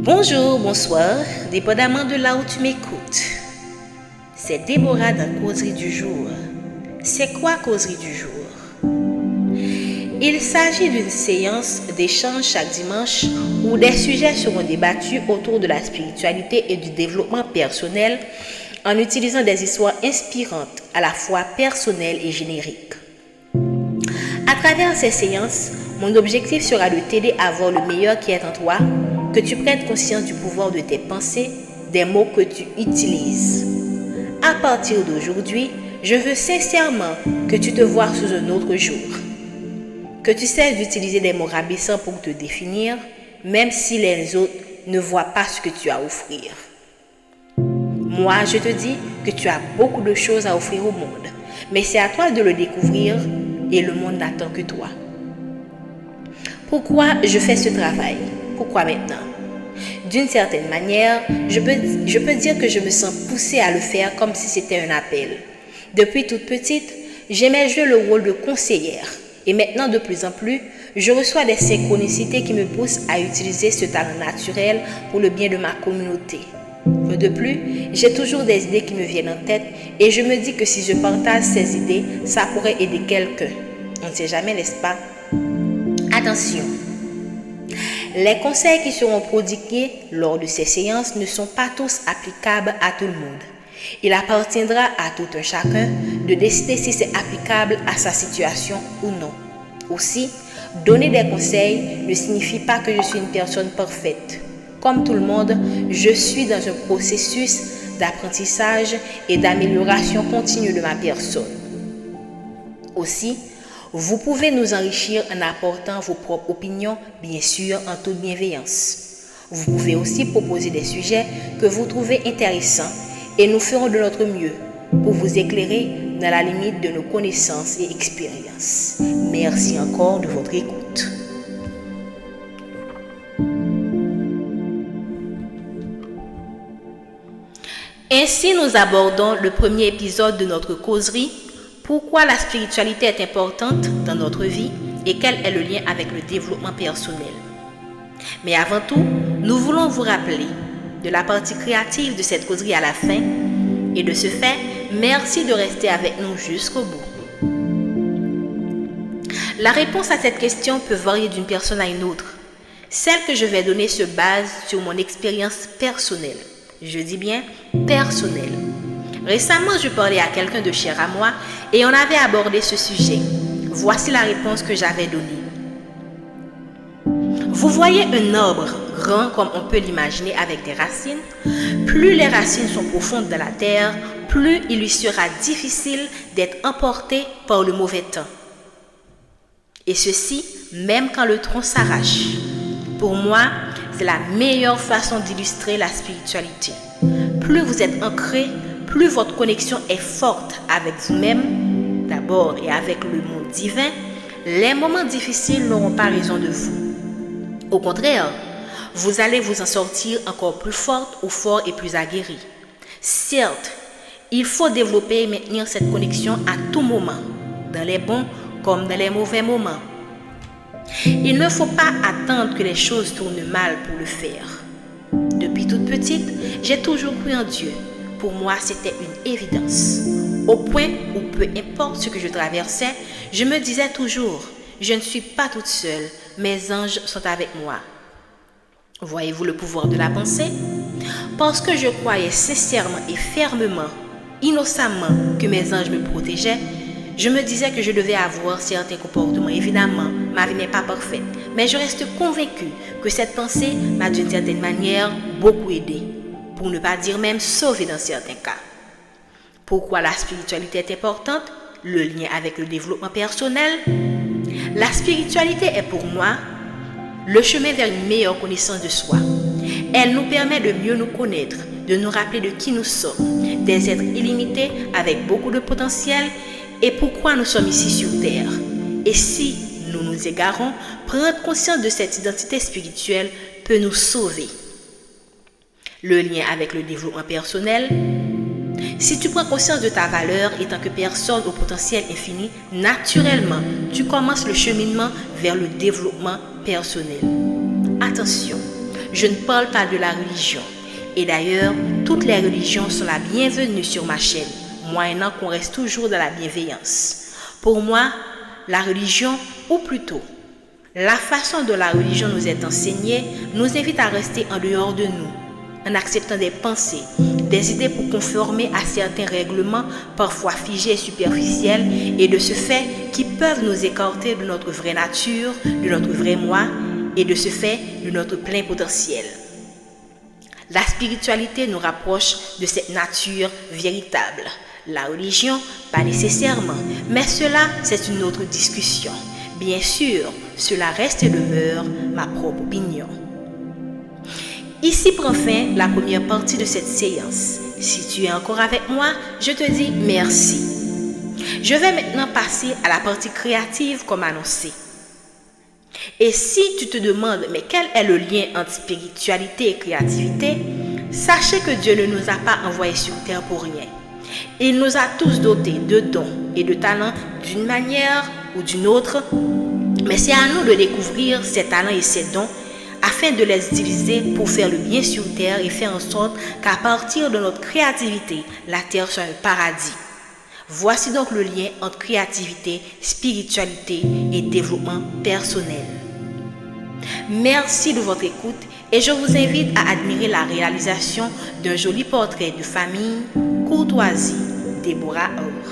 Bonjour, bonsoir, dépendamment de là où tu m'écoutes. C'est Déborah dans Causerie du jour. C'est quoi Causerie du jour? Il s'agit d'une séance d'échange chaque dimanche où des sujets seront débattus autour de la spiritualité et du développement personnel en utilisant des histoires inspirantes à la fois personnelles et génériques. À travers ces séances, mon objectif sera de t'aider à voir le meilleur qui est en toi, que tu prennes conscience du pouvoir de tes pensées, des mots que tu utilises. À partir d'aujourd'hui, je veux sincèrement que tu te vois sous un autre jour. Que tu cesses d'utiliser des mots rabaissants pour te définir, même si les autres ne voient pas ce que tu as à offrir. Moi, je te dis que tu as beaucoup de choses à offrir au monde, mais c'est à toi de le découvrir et le monde n'attend que toi. Pourquoi je fais ce travail? Pourquoi maintenant? D'une certaine manière, je peux dire que je me sens poussée à le faire comme si c'était un appel. Depuis toute petite, j'aimais jouer le rôle de conseillère. Et maintenant, de plus en plus, je reçois des synchronicités qui me poussent à utiliser ce talent naturel pour le bien de ma communauté. De plus, j'ai toujours des idées qui me viennent en tête et je me dis que si je partage ces idées, ça pourrait aider quelqu'un. On ne sait jamais, n'est-ce pas? Attention! Les conseils qui seront prodigués lors de ces séances ne sont pas tous applicables à tout le monde. Il appartiendra à tout un chacun de décider si c'est applicable à sa situation ou non. Aussi, donner des conseils ne signifie pas que je suis une personne parfaite. Comme tout le monde, je suis dans un processus d'apprentissage et d'amélioration continue de ma personne. Aussi, vous pouvez nous enrichir en apportant vos propres opinions, bien sûr, en toute bienveillance. Vous pouvez aussi proposer des sujets que vous trouvez intéressants et nous ferons de notre mieux pour vous éclairer dans la limite de nos connaissances et expériences. Merci encore de votre écoute. Ainsi, nous abordons le premier épisode de notre causerie. Pourquoi la spiritualité est importante dans notre vie et quel est le lien avec le développement personnel. Mais avant tout, nous voulons vous rappeler de la partie créative de cette causerie à la fin et de ce fait, merci de rester avec nous jusqu'au bout. La réponse à cette question peut varier d'une personne à une autre. Celle que je vais donner se base sur mon expérience personnelle. Je dis bien personnelle. Récemment, je parlais à quelqu'un de cher à moi et on avait abordé ce sujet. Voici la réponse que j'avais donnée. Vous voyez un arbre grand comme on peut l'imaginer avec des racines. Plus les racines sont profondes dans la terre, plus il lui sera difficile d'être emporté par le mauvais temps. Et ceci, même quand le tronc s'arrache. Pour moi, c'est la meilleure façon d'illustrer la spiritualité. Plus vous êtes ancré, plus votre connexion est forte avec vous-même, d'abord, et avec le monde divin, les moments difficiles n'auront pas raison de vous. Au contraire, vous allez vous en sortir encore plus forte ou fort et plus aguerri. Certes, il faut développer et maintenir cette connexion à tout moment, dans les bons comme dans les mauvais moments. Il ne faut pas attendre que les choses tournent mal pour le faire. Depuis toute petite, j'ai toujours cru en Dieu. Pour moi, c'était une évidence. Au point où peu importe ce que je traversais, je me disais toujours, je ne suis pas toute seule, mes anges sont avec moi. Voyez-vous le pouvoir de la pensée? Parce que je croyais sincèrement et fermement, innocemment que mes anges me protégeaient, je me disais que je devais avoir certains comportements. Évidemment, ma vie n'est pas parfaite, mais je reste convaincue que cette pensée m'a d'une certaine manière beaucoup aidée. Pour ne pas dire même sauver dans certains cas. Pourquoi la spiritualité est importante? Le lien avec le développement personnel. La spiritualité est pour moi le chemin vers une meilleure connaissance de soi. Elle nous permet de mieux nous connaître, de nous rappeler de qui nous sommes, des êtres illimités avec beaucoup de potentiel et pourquoi nous sommes ici sur Terre. Et si nous nous égarons, prendre conscience de cette identité spirituelle peut nous sauver. Le lien avec le développement personnel. Si tu prends conscience de ta valeur et tant que personne au potentiel infini, naturellement, tu commences le cheminement vers le développement personnel. Attention, Je ne parle pas de la religion. Et d'ailleurs, toutes les religions sont la bienvenue sur ma chaîne, moyennant qu'on reste toujours dans la bienveillance. Pour moi, la religion, ou plutôt, la façon dont la religion nous est enseignée, nous invite à rester en dehors de nous, en acceptant des pensées, des idées pour conformer à certains règlements parfois figés et superficiels, et de ce fait qui peuvent nous écarter de notre vraie nature, de notre vrai moi, et de ce fait de notre plein potentiel. La spiritualité nous rapproche de cette nature véritable. La religion, pas nécessairement, mais cela, c'est une autre discussion. Bien sûr, cela reste et demeure ma propre opinion. Ici prend fin la première partie de cette séance. Si tu es encore avec moi, je te dis merci. Je vais maintenant passer à la partie créative comme annoncé. Et si tu te demandes, mais quel est le lien entre spiritualité et créativité, sachez que Dieu ne nous a pas envoyés sur terre pour rien. Il nous a tous dotés de dons et de talents d'une manière ou d'une autre, mais c'est à nous de découvrir ces talents et ces dons afin de les utiliser pour faire le bien sur terre et faire en sorte qu'à partir de notre créativité, la terre soit un paradis. Voici donc le lien entre créativité, spiritualité et développement personnel. Merci de votre écoute et je vous invite à admirer la réalisation d'un joli portrait de famille, courtoisie, Déborah Or.